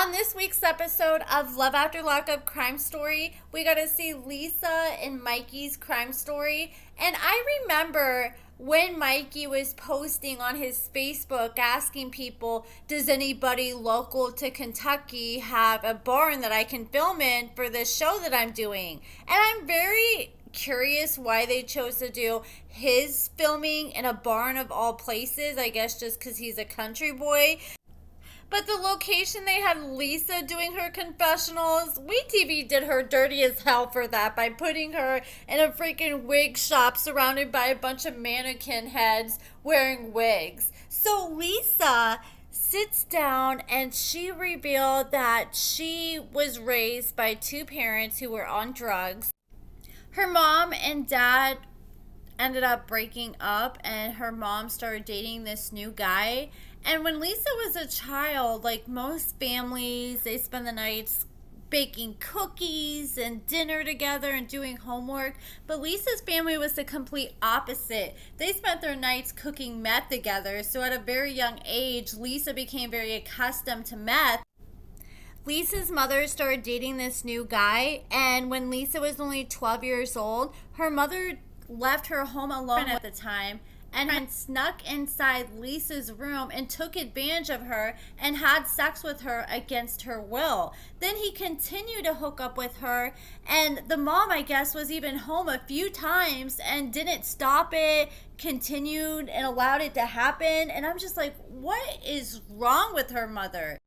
On this week's episode of Love After Lockup Crime Story, we got to see Lisa and Mikey's crime story. And I remember when Mikey was posting on his Facebook asking people, does anybody local to Kentucky have a barn that I can film in for this show that I'm doing? And I'm very curious why they chose to do his filming in a barn of all places. I guess just because he's a country boy. But the location they had Lisa doing her confessionals, WeTV did her dirty as hell for that by putting her in a freaking wig shop surrounded by a bunch of mannequin heads wearing wigs. So Lisa sits down and she revealed that she was raised by two parents who were on drugs. Her mom and dad ended up breaking up, and her mom started dating this new guy. And when Lisa was a child, like most families, they spend the nights baking cookies and dinner together and doing homework. But Lisa's family was the complete opposite. They spent their nights cooking meth together. So at a very young age, Lisa became very accustomed to meth. Lisa's mother started dating this new guy, and when Lisa was only 12 years old, her mother left her home alone at the time and snuck inside Lisa's room and took advantage of her and had sex with her against her will. Then he continued to hook up with her, and the mom, I guess, was even home a few times and didn't stop it, continued and allowed it to happen. And I'm just like, what is wrong with her mother?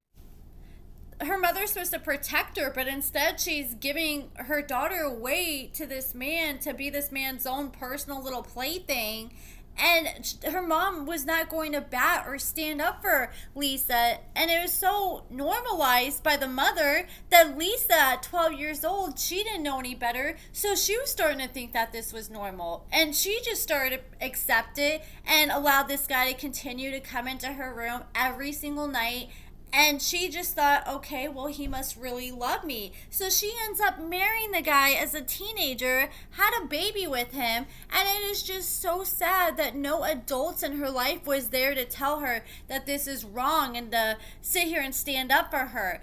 Her mother's supposed to protect her, but instead she's giving her daughter away to this man to be this man's own personal little plaything. And her mom was not going to bat or stand up for Lisa. And it was so normalized by the mother that Lisa, at 12 years old, she didn't know any better. So she was starting to think that this was normal. And she just started to accept it and allowed this guy to continue to come into her room every single night. And she just thought, okay, well, he must really love me. So she ends up marrying the guy as a teenager, had a baby with him, and it is just so sad that no adults in her life was there to tell her that this is wrong and to sit here and stand up for her.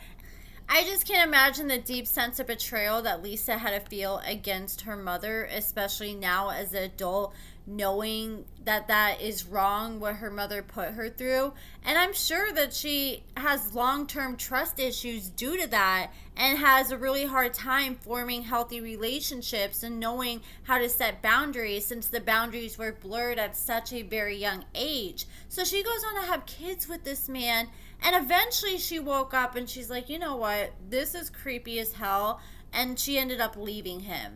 I just can't imagine the deep sense of betrayal that Lisa had to feel against her mother, especially now as an adult, knowing that that is wrong what her mother put her through. And I'm sure that she has long-term trust issues due to that and has a really hard time forming healthy relationships and knowing how to set boundaries, since the boundaries were blurred at such a very young age. So she goes on to have kids with this man, and eventually she woke up and she's like, you know what, this is creepy as hell, and she ended up leaving him.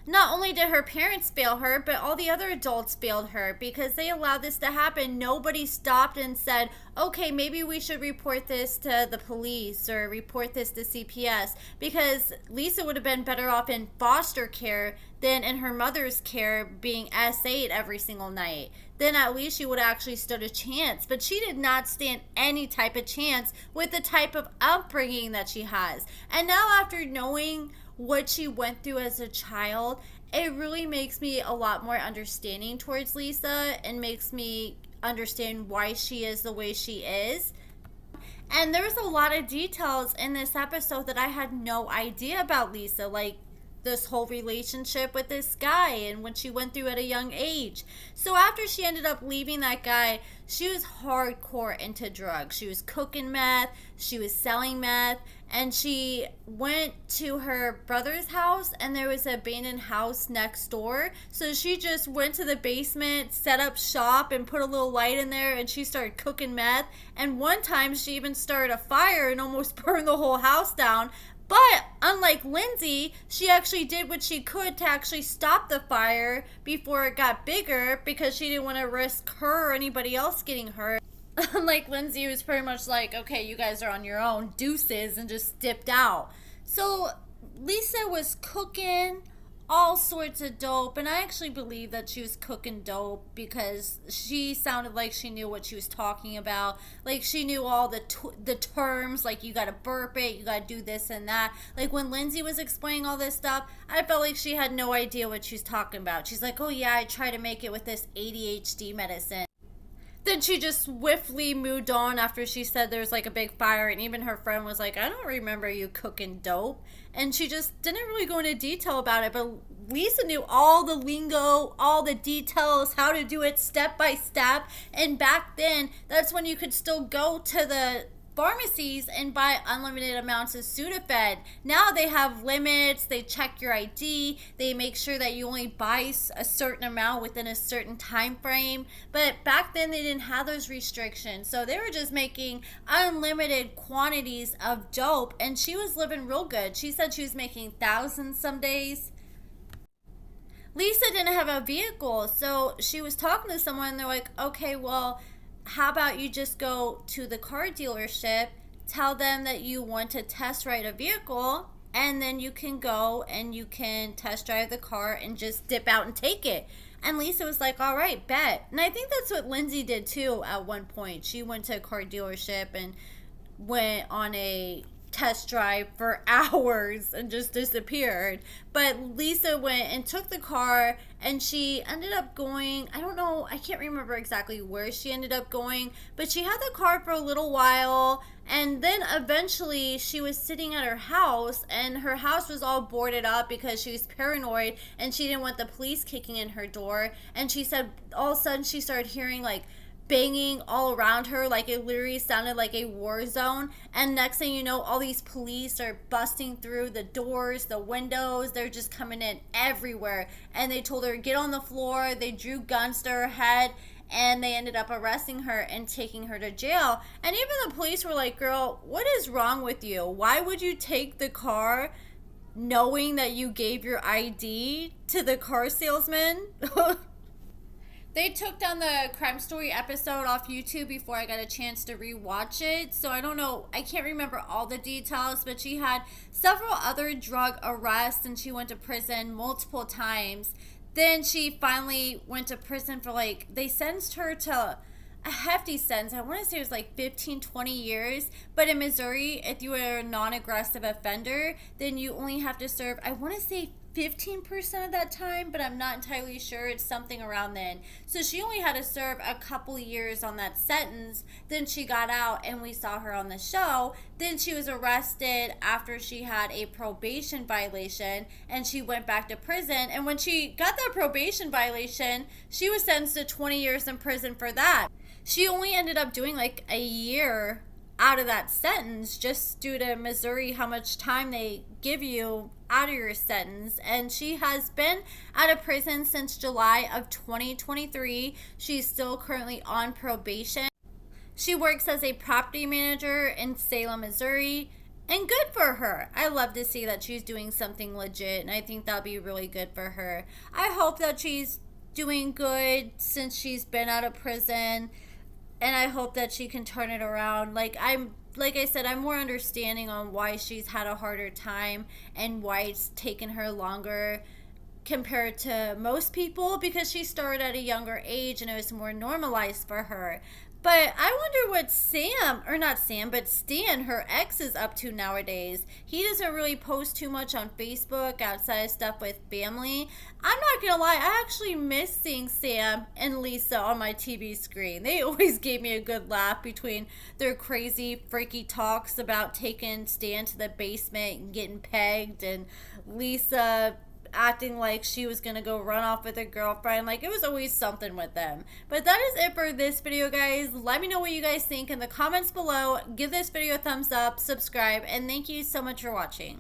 Not only did her parents fail her, but all the other adults failed her because they allowed this to happen. Nobody stopped and said, okay, maybe we should report this to the police or report this to CPS, because Lisa would have been better off in foster care than in her mother's care being S8 every single night. Then at least she would have actually stood a chance. But she did not stand any type of chance with the type of upbringing that she has. And now, after knowing what she went through as a child, it really makes me a lot more understanding towards Lisa and makes me understand why she is the way she is. And there's a lot of details in this episode that I had no idea about Lisa, like this whole relationship with this guy and what she went through at a young age. So after she ended up leaving that guy, she was hardcore into drugs. She was cooking meth, she was selling meth, and she went to her brother's house, and there was an abandoned house next door. So she just went to the basement, set up shop, and put a little light in there, and she started cooking meth. And one time she even started a fire and almost burned the whole house down. But unlike Lindsay, she actually did what she could to actually stop the fire before it got bigger, because she didn't want to risk her or anybody else getting hurt. Unlike Lindsay, who was pretty much like, okay, you guys are on your own, deuces, and just dipped out. So Lisa was cooking all sorts of dope, and I actually believe that she was cooking dope because she sounded like she knew what she was talking about. Like, she knew all the terms, like you gotta burp it, you gotta do this and that. Like, when Lindsay was explaining all this stuff, I felt like she had no idea what she was talking about. She's like, oh yeah, I try to make it with this ADHD medicine. Then she just swiftly moved on after she said there's like a big fire, and even her friend was like, I don't remember you cooking dope. And she just didn't really go into detail about it, but Lisa knew all the lingo, all the details, how to do it step by step. And back then, that's when you could still go to the pharmacies and buy unlimited amounts of Sudafed. Now they have limits, they check your ID, they make sure that you only buy a certain amount within a certain time frame. But back then they didn't have those restrictions, so they were just making unlimited quantities of dope, and she was living real good. She said she was making thousands some days. Lisa didn't have a vehicle, so she was talking to someone and they're like, okay, well, how about you just go to the car dealership, tell them that you want to test ride a vehicle, and then you can go and you can test drive the car and just dip out and take it. And Lisa was like, all right, bet. And I think that's what Lindsay did too at one point. She went to a car dealership and went on a test drive for hours and just disappeared. But Lisa went and took the car, and she ended up going, I don't know, I can't remember exactly where she ended up going, but she had the car for a little while, and then eventually she was sitting at her house, and her house was all boarded up because she was paranoid and she didn't want the police kicking in her door. And she said all of a sudden she started hearing like banging all around her, like it literally sounded like a war zone. And next thing you know, all these police are busting through the doors, the windows, they're just coming in everywhere. And they told her get on the floor, they drew guns to her head, and they ended up arresting her and taking her to jail. And even the police were like, girl, what is wrong with you? Why would you take the car knowing that you gave your ID to the car salesman? They took down the Crime Story episode off YouTube before I got a chance to rewatch it. So I don't know, I can't remember all the details, but she had several other drug arrests and she went to prison multiple times. Then she finally went to prison for they sentenced her to a hefty sentence. I want to say it was like 15, 20 years. But in Missouri, if you were a non-aggressive offender, then you only have to serve, I want to say 15% of that time, but I'm not entirely sure. It's something around then. So she only had to serve a couple years on that sentence. Then she got out and we saw her on the show. Then she was arrested after she had a probation violation and she went back to prison. And when she got that probation violation, she was sentenced to 20 years in prison for that. She only ended up doing like a year out of that sentence just due to Missouri, how much time they give you out of your sentence. And she has been out of prison since July of 2023. She's still currently on probation. She works as a property manager in Salem, Missouri, and good for her. I love to see that she's doing something legit, and I think that'll be really good for her. I hope that she's doing good since she's been out of prison, and I hope that she can turn it around. Like I said, I'm more understanding on why she's had a harder time and why it's taken her longer compared to most people, because she started at a younger age and it was more normalized for her. But I wonder what Stan, her ex, is up to nowadays. He doesn't really post too much on Facebook outside of stuff with family. I'm not gonna lie, I actually miss seeing Sam and Lisa on my TV screen. They always gave me a good laugh between their crazy, freaky talks about taking Stan to the basement and getting pegged, and Lisa acting like she was gonna go run off with her girlfriend. Like, it was always something with them. But that is it for this video, guys. Let me know what you guys think in the comments below. Give this video a thumbs up, subscribe, and thank you so much for watching.